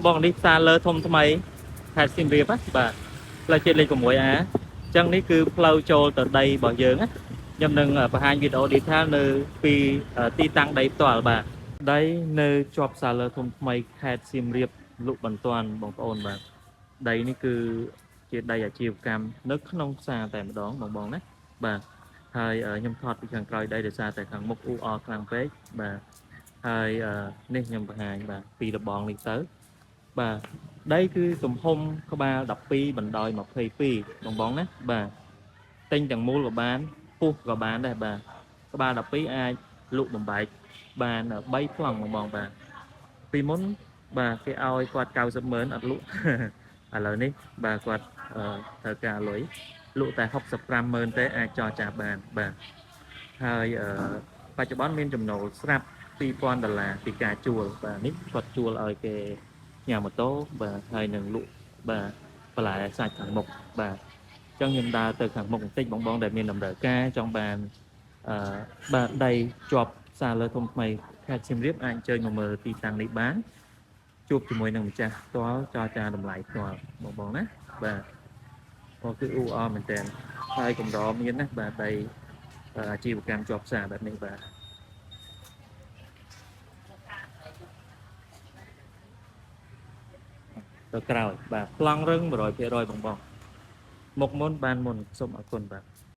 បងនេះផ្សារលើធំថ្មីខេត្តសៀមរាបណាបាទផ្លូវជាតិលេខ6អញ្ចឹងនេះគឺផ្លូវចូលទៅដីរបស់យើងណាខ្ញុំនឹងបង្ហាញវីដេអូ detail នៅពីទីតាំងដីផ្ទាល់បាទដីនៅជាប់ផ្សារលើធំថ្មីខេត្តសៀមរាបលក់បន្ទាន់បងប្អូនបាទដីនេះគឺជាដីអាជីវកម្មនៅក្នុងផ្សារតែម្ដងបងណាបាទហើយខ្ញុំថតពីខាងក្រោយដីដោយសារតែខាងមុខអ៊ូអរខ្លាំងពេកបាទហើយនេះខ្ញុំបង្ហាញបាទពីរបងនេះទៅបាទដីគឺទំហំក្បាល12បណ្ដោយ22បងណាបាទទិញទាំងមូលក៏បានពុះក៏បានដែរបាទក្បាល12អាចលក់បំបែកបាន3ប្លង់បងបាទពីមុនបាទគេឲ្យគាត់90,000អត់លក់ឥឡូវនេះបាទគាត់ត្រូវការលុយលក់តែ65,000ទេអាចចរចាបានបាទហើយបច្ចុប្បន្នមានចំណូលស្រាប់$2,000ពីការជួលបាទនេះគាត់ជួលឲ្យគេញ៉ាំម៉ូតូបាទហើយនឹងលក់បាទបន្លែសាច់ខាងមុខបាទអញ្ចឹងខ្ញុំដើរទៅខាងមុខបន្តិចបងដែលមានតម្រូវការចង់បានបាទដីជាប់ផ្សារលើធំថ្មីខេត្តសៀមរាបអាចអញ្ជើញមកមើលទីតាំងនេះបានជួបជាមួយនឹងម្ចាស់ផ្ទាល់ចរចាតម្លៃផ្ទាល់បងណាបាទគឺអ៊ូអរមែនតើហើយកម្រមានណាបាទដីអាជីវកម្មជាប់ផ្សារបែបនេះបាទទៅក្រោយបាទប្លង់រឹង100%បងមុខមុនបានមុនសូមអរគុណបាទ